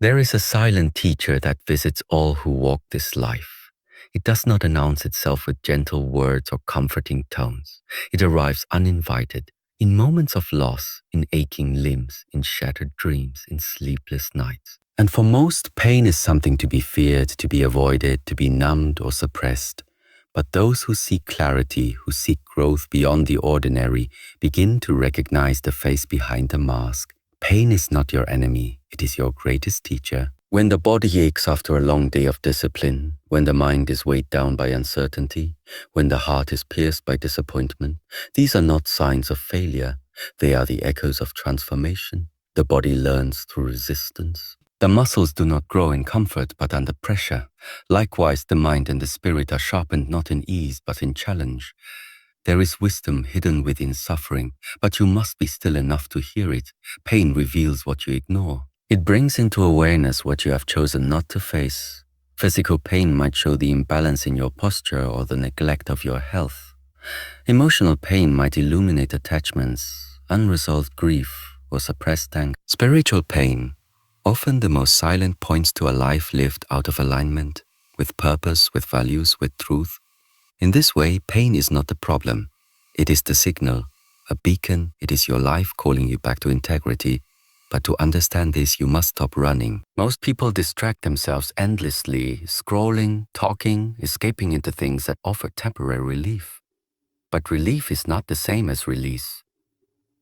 There is a silent teacher that visits all who walk this life. It does not announce itself with gentle words or comforting tones. It arrives uninvited, in moments of loss, in aching limbs, in shattered dreams, in sleepless nights. And for most, pain is something to be feared, to be avoided, to be numbed or suppressed. But those who seek clarity, who seek growth beyond the ordinary, begin to recognize the face behind the mask. Pain is not your enemy, it is your greatest teacher. When the body aches after a long day of discipline, when the mind is weighed down by uncertainty, when the heart is pierced by disappointment, these are not signs of failure. They are the echoes of transformation. The body learns through resistance. The muscles do not grow in comfort but under pressure. Likewise, the mind and the spirit are sharpened not in ease but in challenge. There is wisdom hidden within suffering, but you must be still enough to hear it. Pain reveals what you ignore. It brings into awareness what you have chosen not to face. Physical pain might show the imbalance in your posture or the neglect of your health. Emotional pain might illuminate attachments, unresolved grief, or suppressed anger. Spiritual pain, often the most silent, points to a life lived out of alignment, with purpose, with values, with truth. In this way, pain is not the problem. It is the signal, a beacon. It is your life calling you back to integrity. But to understand this, you must stop running. Most people distract themselves endlessly, scrolling, talking, escaping into things that offer temporary relief. But relief is not the same as release.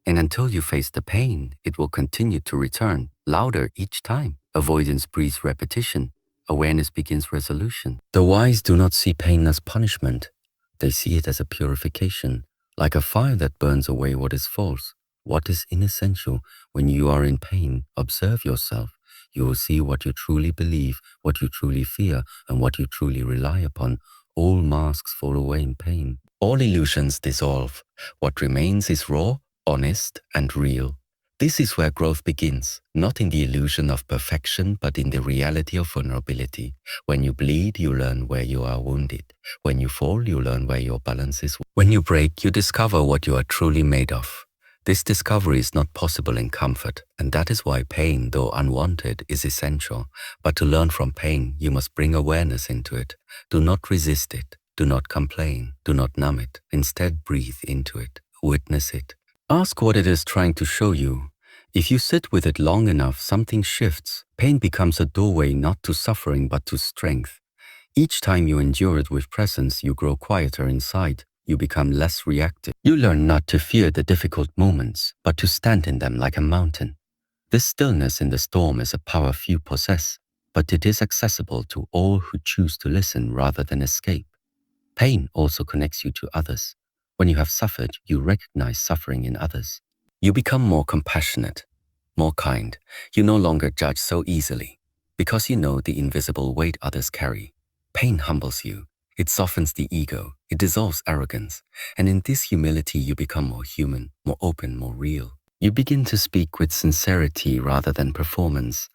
And until you face the pain, it will continue to return, louder each time. Avoidance breeds repetition. Awareness begins resolution. The wise do not see pain as punishment. They see it as a purification, like a fire that burns away what is false, what is inessential. When you are in pain, observe yourself. You will see what you truly believe, what you truly fear, and what you truly rely upon. All masks fall away in pain. All illusions dissolve. What remains is raw, honest, and real. This is where growth begins, not in the illusion of perfection, but in the reality of vulnerability. When you bleed, you learn where you are wounded. When you fall, you learn where your balance is. When you break, you discover what you are truly made of. This discovery is not possible in comfort, and that is why pain, though unwanted, is essential. But to learn from pain, you must bring awareness into it. Do not resist it. Do not complain. Do not numb it. Instead, breathe into it. Witness it. Ask what it is trying to show you. If you sit with it long enough, something shifts. Pain becomes a doorway not to suffering but to strength. Each time you endure it with presence, you grow quieter inside. You become less reactive. You learn not to fear the difficult moments, but to stand in them like a mountain. This stillness in the storm is a power few possess, but it is accessible to all who choose to listen rather than escape. Pain also connects you to others. When you have suffered, you recognize suffering in others. You become more compassionate, more kind. You no longer judge so easily, because you know the invisible weight others carry. Pain humbles you. It softens the ego. It dissolves arrogance. And in this humility, you become more human, more open, more real. You begin to speak with sincerity rather than performance.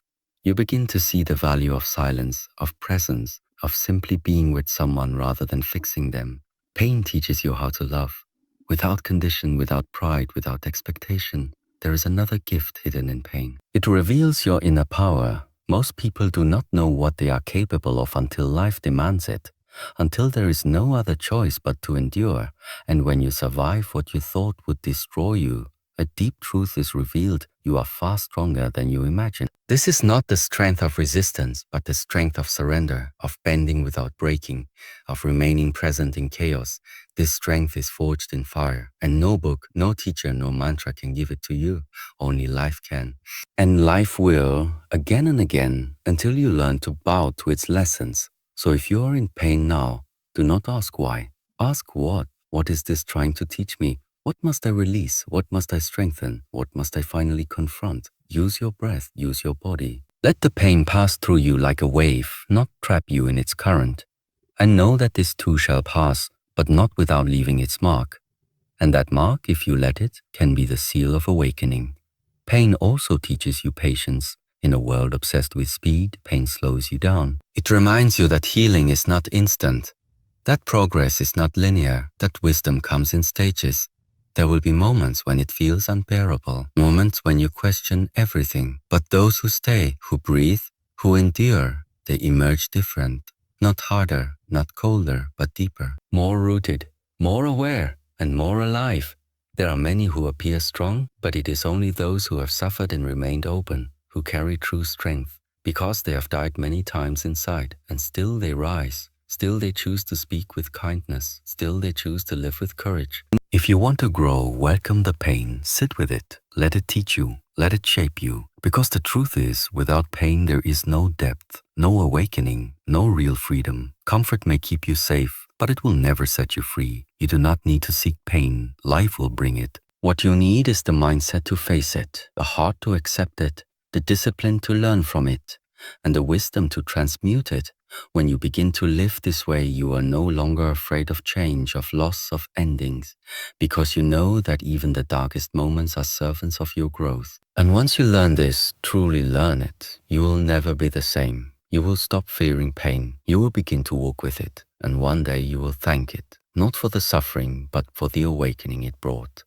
You begin to see the value of silence, of presence, of simply being with someone rather than fixing them. Pain teaches you how to love. Without condition, without pride, without expectation, there is another gift hidden in pain. It reveals your inner power. Most people do not know what they are capable of until life demands it, until there is no other choice but to endure. And when you survive what you thought would destroy you, a deep truth is revealed. You are far stronger than you imagine. This is not the strength of resistance, but the strength of surrender, of bending without breaking, of remaining present in chaos. This strength is forged in fire, and no book, no teacher, no mantra can give it to you. Only life can. And life will, again and again, until you learn to bow to its lessons. So if you are in pain now, do not ask why. Ask what? What is this trying to teach me? What must I release? What must I strengthen? What must I finally confront? Use your breath, use your body. Let the pain pass through you like a wave, not trap you in its current. And know that this too shall pass, but not without leaving its mark. And that mark, if you let it, can be the seal of awakening. Pain also teaches you patience. In a world obsessed with speed, pain slows you down. It reminds you that healing is not instant, that progress is not linear, that wisdom comes in stages. There will be moments when it feels unbearable, moments when you question everything. But those who stay, who breathe, who endure, they emerge different. Not harder, not colder, but deeper. More rooted, more aware, and more alive. There are many who appear strong, but it is only those who have suffered and remained open who carry true strength. Because they have died many times inside, and still they rise. Still they choose to speak with kindness. Still they choose to live with courage. If you want to grow, welcome the pain, sit with it, let it teach you, let it shape you. Because the truth is, without pain there is no depth, no awakening, no real freedom. Comfort may keep you safe, but it will never set you free. You do not need to seek pain, life will bring it. What you need is the mindset to face it, the heart to accept it, the discipline to learn from it, and the wisdom to transmute it. When you begin to live this way, you are no longer afraid of change, of loss, of endings, because you know that even the darkest moments are servants of your growth. And once you learn this, truly learn it, you will never be the same. You will stop fearing pain. You will begin to walk with it, and one day you will thank it, not for the suffering, but for the awakening it brought.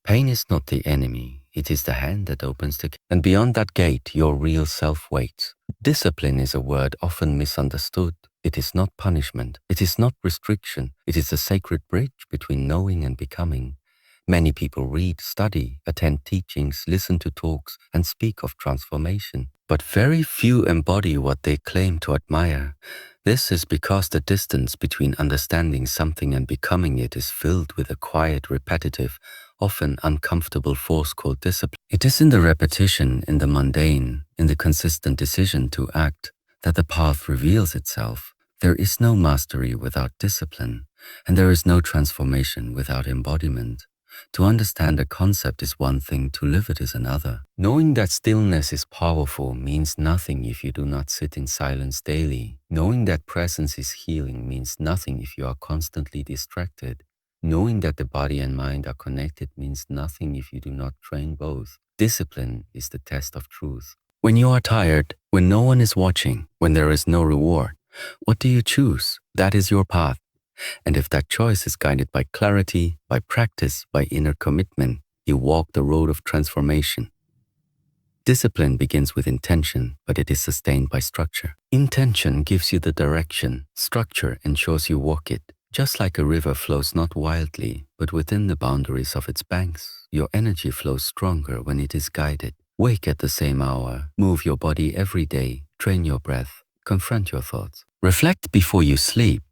Pain is not the enemy, it is the hand that opens the gate. And beyond that gate, your real self waits. Discipline is a word often misunderstood. It is not punishment, it is not restriction, it is a sacred bridge between knowing and becoming. Many people read, study, attend teachings, listen to talks, and speak of transformation. But very few embody what they claim to admire. This is because the distance between understanding something and becoming it is filled with a quiet, repetitive, often uncomfortable force called discipline. It is in the repetition, in the mundane, in the consistent decision to act, that the path reveals itself. There is no mastery without discipline, and there is no transformation without embodiment. To understand a concept is one thing, to live it is another. Knowing that stillness is powerful means nothing if you do not sit in silence daily. Knowing that presence is healing means nothing if you are constantly distracted. Knowing that the body and mind are connected means nothing if you do not train both. Discipline is the test of truth. When you are tired, when no one is watching, when there is no reward, what do you choose? That is your path. And if that choice is guided by clarity, by practice, by inner commitment, you walk the road of transformation. Discipline begins with intention, but it is sustained by structure. Intention gives you the direction. Structure ensures you walk it. Just like a river flows not wildly, but within the boundaries of its banks, your energy flows stronger when it is guided. Wake at the same hour, move your body every day, train your breath, confront your thoughts. Reflect before you sleep.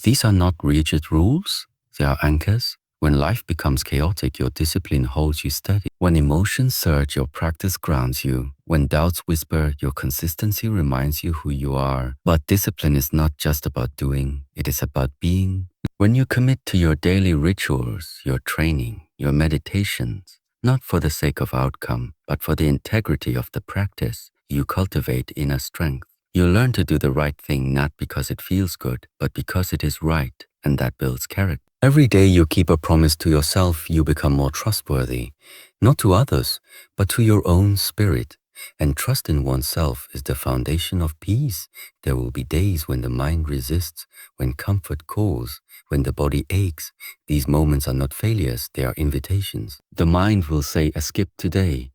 These are not rigid rules, they are anchors. When life becomes chaotic, your discipline holds you steady. When emotions surge, your practice grounds you. When doubts whisper, your consistency reminds you who you are. But discipline is not just about doing, it is about being. When you commit to your daily rituals, your training, your meditations, not for the sake of outcome, but for the integrity of the practice, you cultivate inner strength. You learn to do the right thing not because it feels good, but because it is right, and that builds character. Every day you keep a promise to yourself, you become more trustworthy, not to others, but to your own spirit. And trust in oneself is the foundation of peace. There will be days when the mind resists, when comfort calls, when the body aches. These moments are not failures, they are invitations. The mind will say, skip today.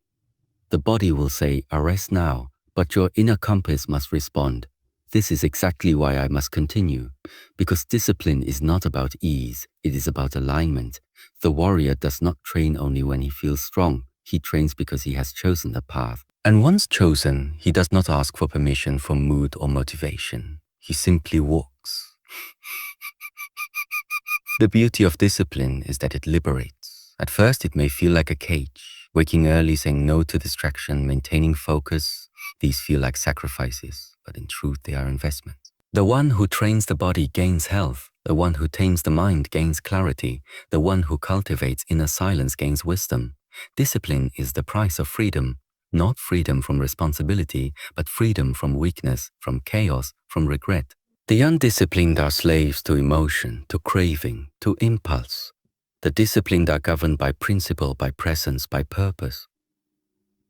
The body will say, arrest now. But your inner compass must respond. This is exactly why I must continue. Because discipline is not about ease, it is about alignment. The warrior does not train only when he feels strong. He trains because he has chosen the path. And once chosen, he does not ask for permission for mood or motivation. He simply walks. The beauty of discipline is that it liberates. At first, it may feel like a cage. Waking early, saying no to distraction, maintaining focus. These feel like sacrifices, but in truth, they are investments. The one who trains the body gains health. The one who tames the mind gains clarity. The one who cultivates inner silence gains wisdom. Discipline is the price of freedom. Not freedom from responsibility, but freedom from weakness, from chaos, from regret. The undisciplined are slaves to emotion, to craving, to impulse. The disciplined are governed by principle, by presence, by purpose.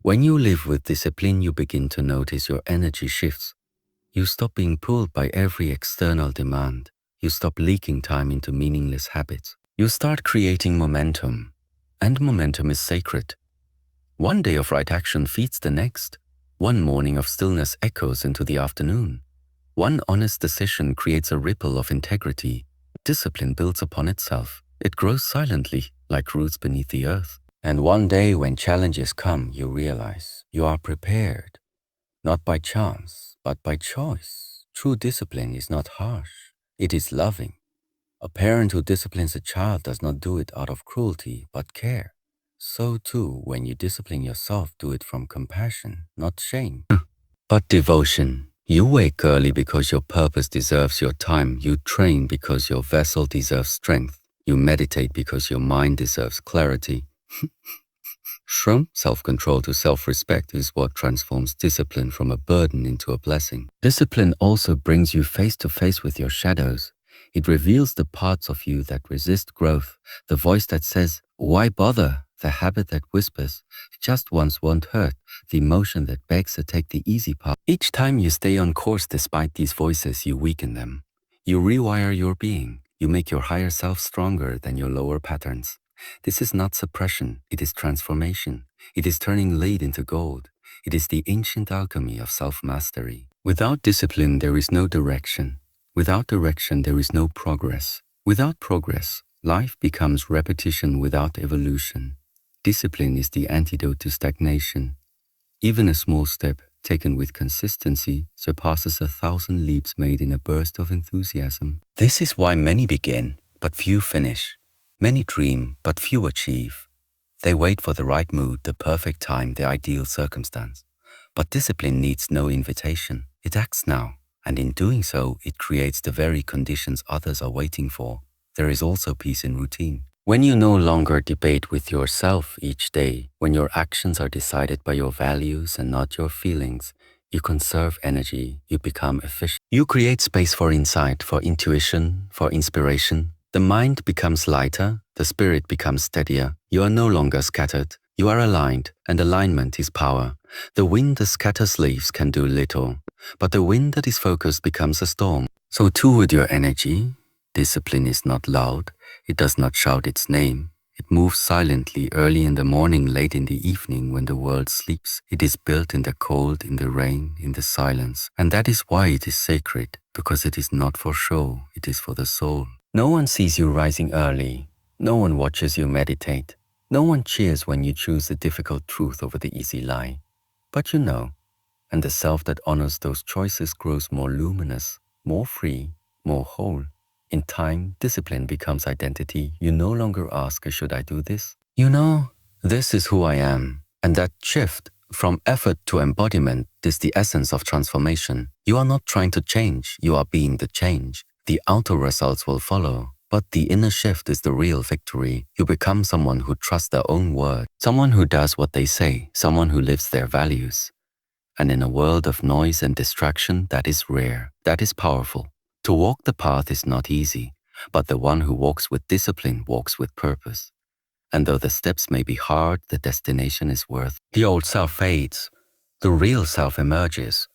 When you live with discipline, you begin to notice your energy shifts. You stop being pulled by every external demand. You stop leaking time into meaningless habits. You start creating momentum. And momentum is sacred. One day of right action feeds the next. One morning of stillness echoes into the afternoon. One honest decision creates a ripple of integrity. Discipline builds upon itself. It grows silently, like roots beneath the earth. And one day when challenges come, you realize you are prepared, not by chance, but by choice. True discipline is not harsh. It is loving. A parent who disciplines a child does not do it out of cruelty, but care. So too, when you discipline yourself, do it from compassion, not shame. But devotion. You wake early because your purpose deserves your time. You train because your vessel deserves strength. You meditate because your mind deserves clarity. From self-control to self-respect is what transforms discipline from a burden into a blessing. Discipline also brings you face to face with your shadows. It reveals the parts of you that resist growth, the voice that says, "Why bother?" The habit that whispers, "Just once won't hurt," the emotion that begs to take the easy path. Each time you stay on course despite these voices, you weaken them. You rewire your being. You make your higher self stronger than your lower patterns. This is not suppression, it is transformation. It is turning lead into gold. It is the ancient alchemy of self-mastery. Without discipline, there is no direction. Without direction, there is no progress. Without progress, life becomes repetition without evolution. Discipline is the antidote to stagnation. Even a small step, taken with consistency, surpasses 1,000 leaps made in a burst of enthusiasm. This is why many begin, but few finish. Many dream, but few achieve. They wait for the right mood, the perfect time, the ideal circumstance. But discipline needs no invitation. It acts now, and in doing so, it creates the very conditions others are waiting for. There is also peace in routine. When you no longer debate with yourself each day, when your actions are decided by your values and not your feelings, you conserve energy, you become efficient. You create space for insight, for intuition, for inspiration. The mind becomes lighter, the spirit becomes steadier. You are no longer scattered, you are aligned, and alignment is power. The wind that scatters leaves can do little, but the wind that is focused becomes a storm. So too with your energy. Discipline is not loud, it does not shout its name. It moves silently early in the morning, late in the evening when the world sleeps. It is built in the cold, in the rain, in the silence. And that is why it is sacred, because it is not for show, it is for the soul. No one sees you rising early. No one watches you meditate. No one cheers when you choose the difficult truth over the easy lie. But you know, and the self that honors those choices grows more luminous, more free, more whole. In time, discipline becomes identity. You no longer ask, should I do this? You know, this is who I am. And that shift from effort to embodiment is the essence of transformation. You are not trying to change, you are being the change. The outer results will follow, but the inner shift is the real victory. You become someone who trusts their own word, someone who does what they say, someone who lives their values. And in a world of noise and distraction, that is rare, that is powerful. To walk the path is not easy, but the one who walks with discipline walks with purpose. And though the steps may be hard, the destination is worth it. The old self fades, the real self emerges.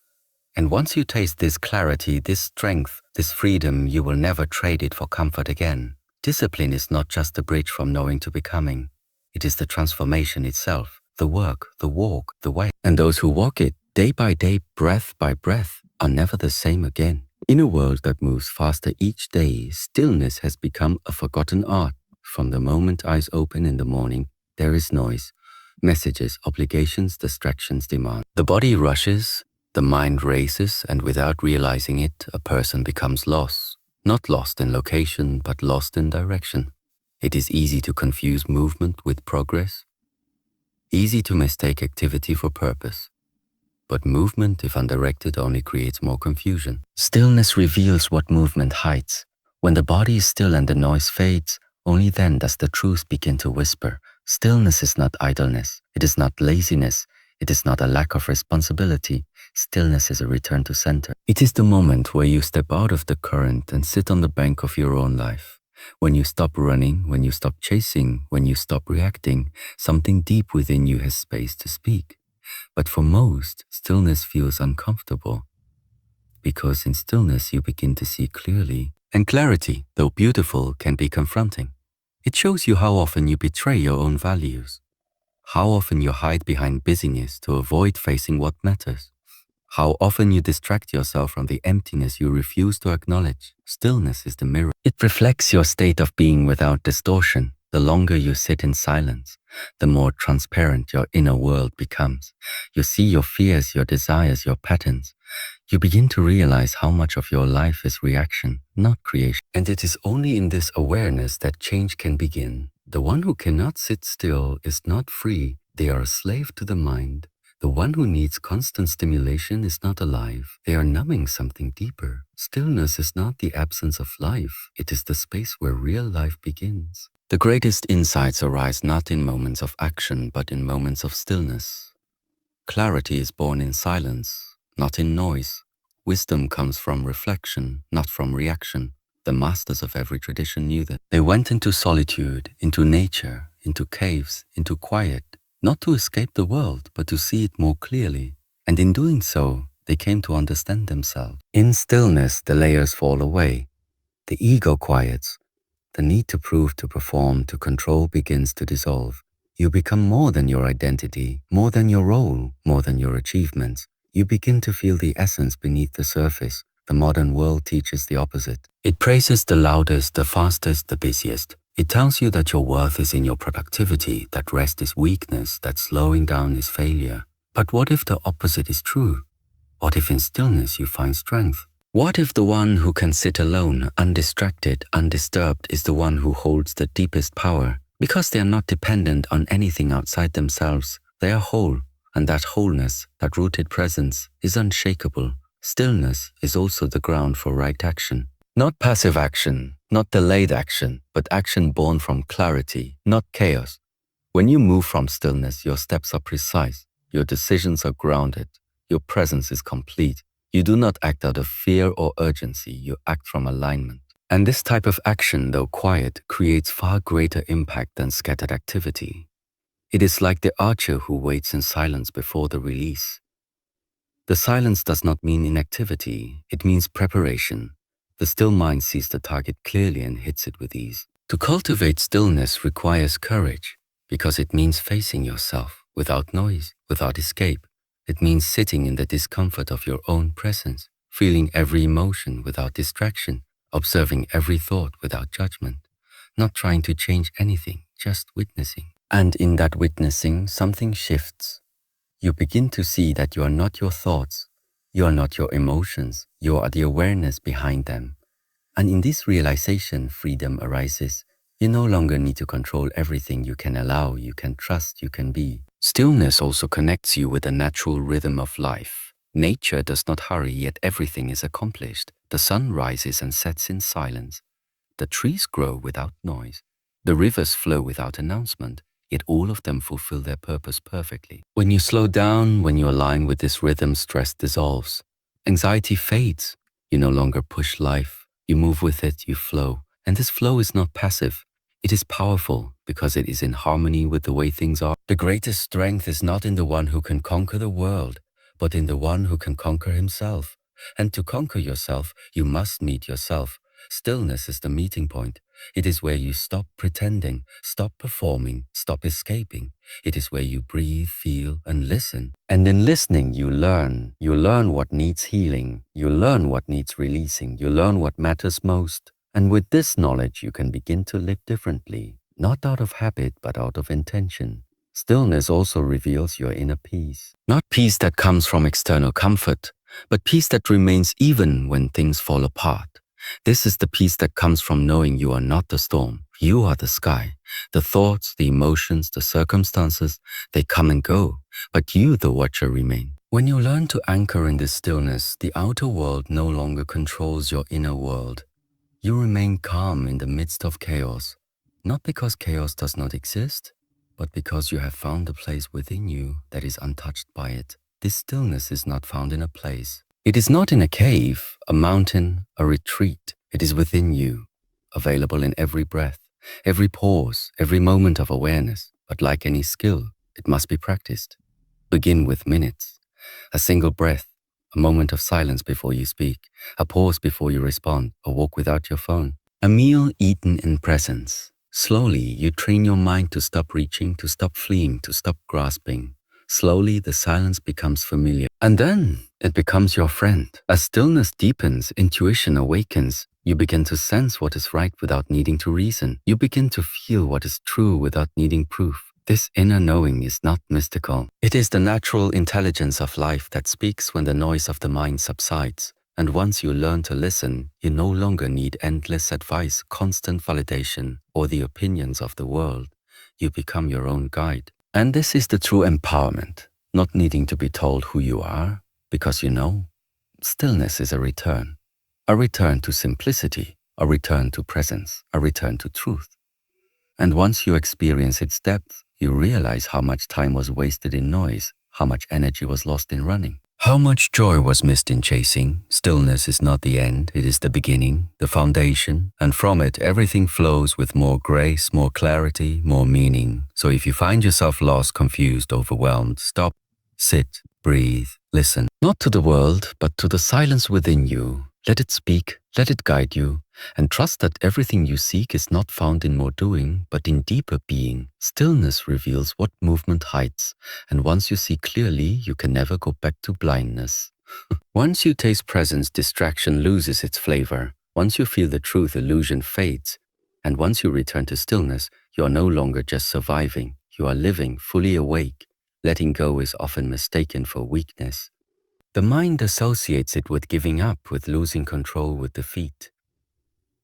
And once you taste this clarity, this strength, this freedom, you will never trade it for comfort again. Discipline is not just a bridge from knowing to becoming. It is the transformation itself, the work, the walk, the way. And those who walk it, day by day, breath by breath, are never the same again. In a world that moves faster each day, stillness has become a forgotten art. From the moment eyes open in the morning, there is noise, messages, obligations, distractions, demand. The body rushes, the mind races, and without realizing it, a person becomes lost. Not lost in location, but lost in direction. It is easy to confuse movement with progress, easy to mistake activity for purpose. But movement, if undirected, only creates more confusion. Stillness reveals what movement hides. When the body is still and the noise fades, only then does the truth begin to whisper. Stillness is not idleness. It is not laziness. It is not a lack of responsibility. Stillness is a return to center. It is the moment where you step out of the current and sit on the bank of your own life. When you stop running, when you stop chasing, when you stop reacting, something deep within you has space to speak. But for most, stillness feels uncomfortable, because in stillness you begin to see clearly. And clarity, though beautiful, can be confronting. It shows you how often you betray your own values, how often you hide behind busyness to avoid facing what matters, how often you distract yourself from the emptiness you refuse to acknowledge. Stillness is the mirror. It reflects your state of being without distortion. The longer you sit in silence, the more transparent your inner world becomes. You see your fears, your desires, your patterns. You begin to realize how much of your life is reaction, not creation. And it is only in this awareness that change can begin. The one who cannot sit still is not free. They are a slave to the mind. The one who needs constant stimulation is not alive. They are numbing something deeper. Stillness is not the absence of life. It is the space where real life begins. The greatest insights arise not in moments of action, but in moments of stillness. Clarity is born in silence, not in noise. Wisdom comes from reflection, not from reaction. The masters of every tradition knew that. They went into solitude, into nature, into caves, into quiet, not to escape the world, but to see it more clearly. And in doing so, they came to understand themselves. In stillness, the layers fall away. The ego quiets. The need to prove, to perform, to control begins to dissolve. You become more than your identity, more than your role, more than your achievements. You begin to feel the essence beneath the surface. The modern world teaches the opposite. It praises the loudest, the fastest, the busiest. It tells you that your worth is in your productivity, that rest is weakness, that slowing down is failure. But what if the opposite is true? What if in stillness you find strength? What if the one who can sit alone, undistracted, undisturbed, is the one who holds the deepest power? Because they are not dependent on anything outside themselves, they are whole, and that wholeness, that rooted presence, is unshakable. Stillness is also the ground for right action. Not passive action, not delayed action, but action born from clarity, not chaos. When you move from stillness, your steps are precise, your decisions are grounded, your presence is complete. You do not act out of fear or urgency, you act from alignment. And this type of action, though quiet, creates far greater impact than scattered activity. It is like the archer who waits in silence before the release. The silence does not mean inactivity, it means preparation. The still mind sees the target clearly and hits it with ease. To cultivate stillness requires courage, because it means facing yourself without noise, without escape. It means sitting in the discomfort of your own presence, feeling every emotion without distraction, observing every thought without judgment, not trying to change anything, just witnessing. And in that witnessing, something shifts. You begin to see that you are not your thoughts, you are not your emotions, you are the awareness behind them. And in this realization, freedom arises. You no longer need to control everything. You can allow, you can trust, you can be. Stillness also connects you with the natural rhythm of life. Nature does not hurry, yet everything is accomplished. The sun rises and sets in silence. The trees grow without noise. The rivers flow without announcement, yet all of them fulfill their purpose perfectly. When you slow down, when you align with this rhythm, stress dissolves. Anxiety fades. You no longer push life. You move with it, you flow. And this flow is not passive. It is powerful because it is in harmony with the way things are. The greatest strength is not in the one who can conquer the world, but in the one who can conquer himself. And to conquer yourself, you must meet yourself. Stillness is the meeting point. It is where you stop pretending, stop performing, stop escaping. It is where you breathe, feel, and listen. And in listening, you learn. You learn what needs healing. You learn what needs releasing. You learn what matters most. And with this knowledge, you can begin to live differently, not out of habit, but out of intention. Stillness also reveals your inner peace. Not peace that comes from external comfort, but peace that remains even when things fall apart. This is the peace that comes from knowing you are not the storm, you are the sky. The thoughts, the emotions, the circumstances, they come and go, but you, the watcher, remain. When you learn to anchor in this stillness, the outer world no longer controls your inner world. You remain calm in the midst of chaos, not because chaos does not exist, but because you have found a place within you that is untouched by it. This stillness is not found in a place. It is not in a cave, a mountain, a retreat. It is within you, available in every breath, every pause, every moment of awareness. But like any skill, it must be practiced. Begin with minutes, a single breath, a moment of silence before you speak, a pause before you respond, a walk without your phone, a meal eaten in presence. Slowly, you train your mind to stop reaching, to stop fleeing, to stop grasping. Slowly, the silence becomes familiar. And then it becomes your friend. As stillness deepens, intuition awakens. You begin to sense what is right without needing to reason. You begin to feel what is true without needing proof. This inner knowing is not mystical. It is the natural intelligence of life that speaks when the noise of the mind subsides. And once you learn to listen, you no longer need endless advice, constant validation, or the opinions of the world. You become your own guide. And this is the true empowerment, not needing to be told who you are, because you know. Stillness is a return to simplicity, a return to presence, a return to truth. And once you experience its depth, you realize how much time was wasted in noise, how much energy was lost in running, how much joy was missed in chasing. Stillness is not the end, it is the beginning, the foundation, and from it everything flows with more grace, more clarity, more meaning. So if you find yourself lost, confused, overwhelmed, stop, sit, breathe, listen. Not to the world, but to the silence within you. Let it speak, let it guide you, and trust that everything you seek is not found in more doing, but in deeper being. Stillness reveals what movement hides, and once you see clearly, you can never go back to blindness. Once you taste presence, distraction loses its flavor. Once you feel the truth, illusion fades. And once you return to stillness, you are no longer just surviving, you are living, fully awake. Letting go is often mistaken for weakness. The mind associates it with giving up, with losing control, with defeat.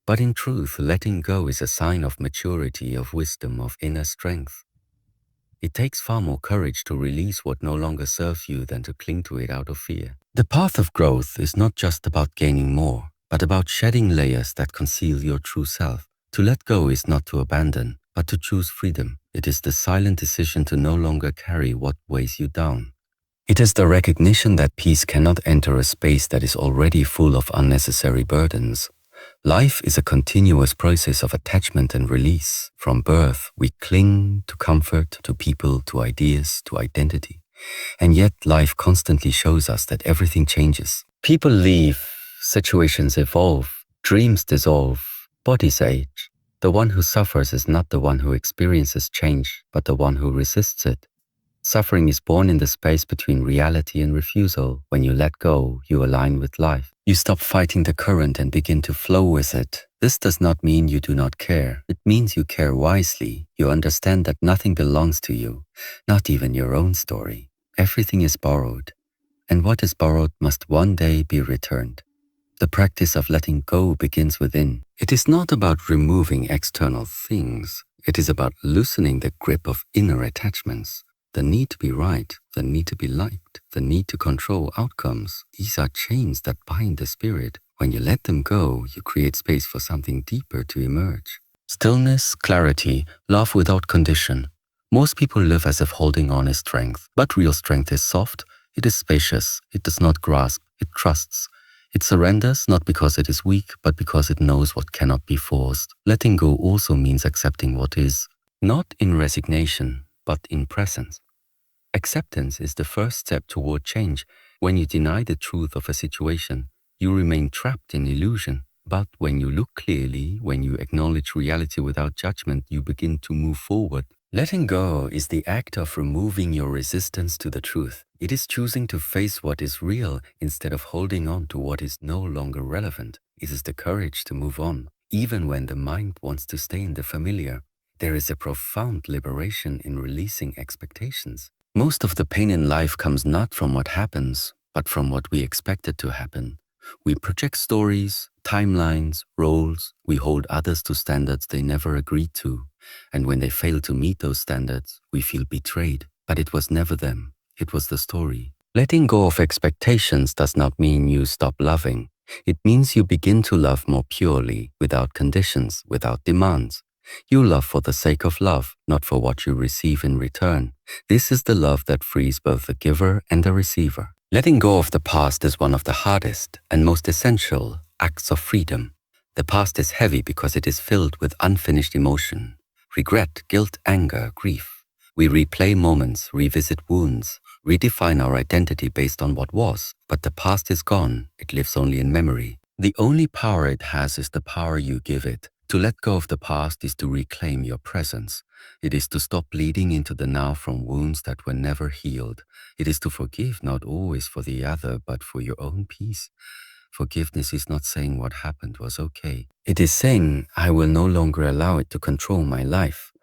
But in truth, letting go is a sign of maturity, of wisdom, of inner strength. It takes far more courage to release what no longer serves you than to cling to it out of fear. The path of growth is not just about gaining more, but about shedding layers that conceal your true self. To let go is not to abandon, but to choose freedom. It is the silent decision to no longer carry what weighs you down. It is the recognition that peace cannot enter a space that is already full of unnecessary burdens. Life is a continuous process of attachment and release. From birth, we cling to comfort, to people, to ideas, to identity. And yet life constantly shows us that everything changes. People leave, situations evolve, dreams dissolve, bodies age. The one who suffers is not the one who experiences change, but the one who resists it. Suffering is born in the space between reality and refusal. When you let go, you align with life. You stop fighting the current and begin to flow with it. This does not mean you do not care. It means you care wisely. You understand that nothing belongs to you, not even your own story. Everything is borrowed, and what is borrowed must one day be returned. The practice of letting go begins within. It is not about removing external things. It is about loosening the grip of inner attachments. The need to be right, the need to be liked, the need to control outcomes. These are chains that bind the spirit. When you let them go, you create space for something deeper to emerge. Stillness, clarity, love without condition. Most people live as if holding on is strength, but real strength is soft. It is spacious. It does not grasp. It trusts. It surrenders not because it is weak, but because it knows what cannot be forced. Letting go also means accepting what is, not in resignation, but in presence. Acceptance is the first step toward change. When you deny the truth of a situation, you remain trapped in illusion. But when you look clearly, when you acknowledge reality without judgment, you begin to move forward. Letting go is the act of removing your resistance to the truth. It is choosing to face what is real instead of holding on to what is no longer relevant. It is the courage to move on, even when the mind wants to stay in the familiar. There is a profound liberation in releasing expectations. Most of the pain in life comes not from what happens, but from what we expected to happen. We project stories, timelines, roles. We hold others to standards they never agreed to. And when they fail to meet those standards, we feel betrayed. But it was never them. It was the story. Letting go of expectations does not mean you stop loving. It means you begin to love more purely, without conditions, without demands. You love for the sake of love, not for what you receive in return. This is the love that frees both the giver and the receiver. Letting go of the past is one of the hardest and most essential acts of freedom. The past is heavy because it is filled with unfinished emotion, regret, guilt, anger, grief. We replay moments, revisit wounds, redefine our identity based on what was. But the past is gone. It lives only in memory. The only power it has is the power you give it. To let go of the past is to reclaim your presence. It is to stop bleeding into the now from wounds that were never healed. It is to forgive not always for the other, but for your own peace. Forgiveness is not saying what happened was okay. It is saying, I will no longer allow it to control my life.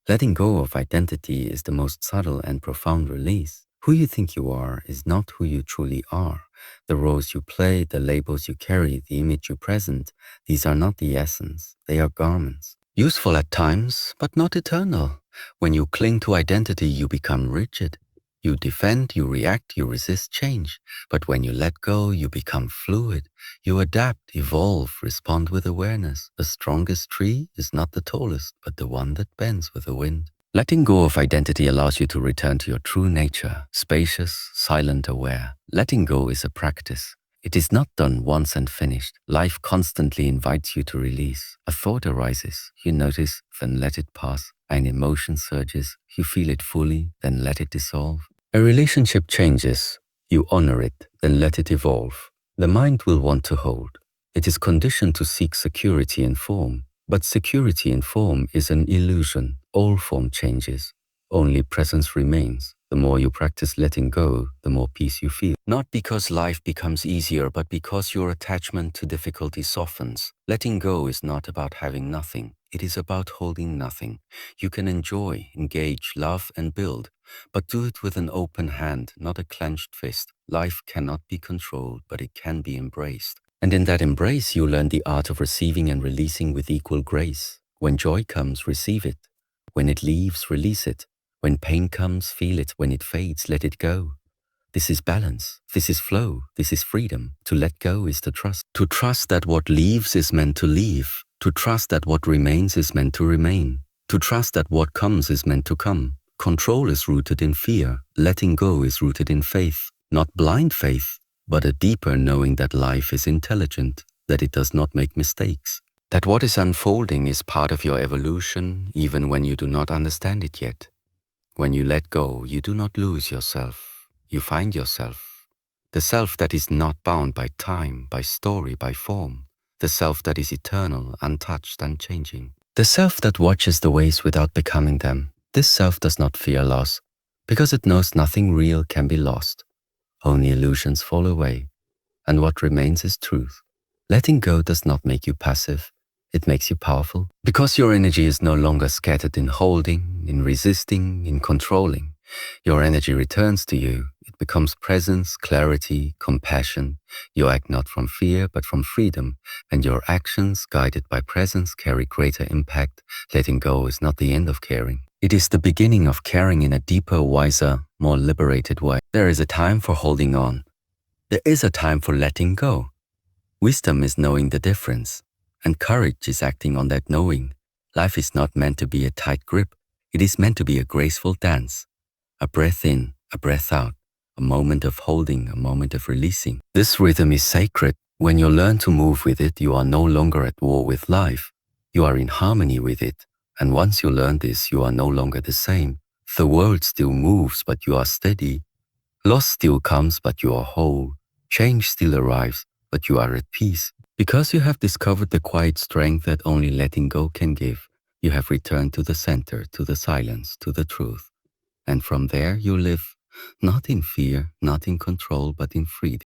Letting go of identity is the most subtle and profound release. Who you think you are is not who you truly are. The roles you play, the labels you carry, the image you present, these are not the essence. They are garments. Useful at times, but not eternal. When you cling to identity, you become rigid. You defend, you react, you resist change. But when you let go, you become fluid. You adapt, evolve, respond with awareness. The strongest tree is not the tallest, but the one that bends with the wind. Letting go of identity allows you to return to your true nature, spacious, silent, aware. Letting go is a practice. It is not done once and finished. Life constantly invites you to release. A thought arises, you notice, then let it pass. An emotion surges, you feel it fully, then let it dissolve. A relationship changes, you honor it, then let it evolve. The mind will want to hold. It is conditioned to seek security in form. But security in form is an illusion. All form changes. Only presence remains. The more you practice letting go, the more peace you feel. Not because life becomes easier, but because your attachment to difficulty softens. Letting go is not about having nothing. It is about holding nothing. You can enjoy, engage, love, and build, but do it with an open hand, not a clenched fist. Life cannot be controlled, but it can be embraced. And in that embrace, you learn the art of receiving and releasing with equal grace. When joy comes, receive it. When it leaves, release it. When pain comes, feel it. When it fades, let it go. This is balance. This is flow. This is freedom. To let go is to trust. To trust that what leaves is meant to leave. To trust that what remains is meant to remain. To trust that what comes is meant to come. Control is rooted in fear. Letting go is rooted in faith. Not blind faith, but a deeper knowing that life is intelligent, that it does not make mistakes, that what is unfolding is part of your evolution, even when you do not understand it yet. When you let go, you do not lose yourself. You find yourself. The self that is not bound by time, by story, by form. The self that is eternal, untouched, unchanging. The self that watches the waves without becoming them. This self does not fear loss, because it knows nothing real can be lost. Only illusions fall away, and what remains is truth. Letting go does not make you passive. It makes you powerful, because your energy is no longer scattered in holding, in resisting, in controlling. Your energy returns to you. It becomes presence, clarity, compassion. You act not from fear, but from freedom, and your actions, guided by presence, carry greater impact. Letting go is not the end of caring. It is the beginning of caring in a deeper, wiser, more liberated way. There is a time for holding on. There is a time for letting go. Wisdom is knowing the difference, and courage is acting on that knowing. Life is not meant to be a tight grip. It is meant to be a graceful dance. A breath in, a breath out, a moment of holding, a moment of releasing. This rhythm is sacred. When you learn to move with it, you are no longer at war with life. You are in harmony with it. And once you learn this, you are no longer the same. The world still moves, but you are steady. Loss still comes, but you are whole. Change still arrives, but you are at peace. Because you have discovered the quiet strength that only letting go can give, you have returned to the center, to the silence, to the truth. And from there you live, not in fear, not in control, but in freedom.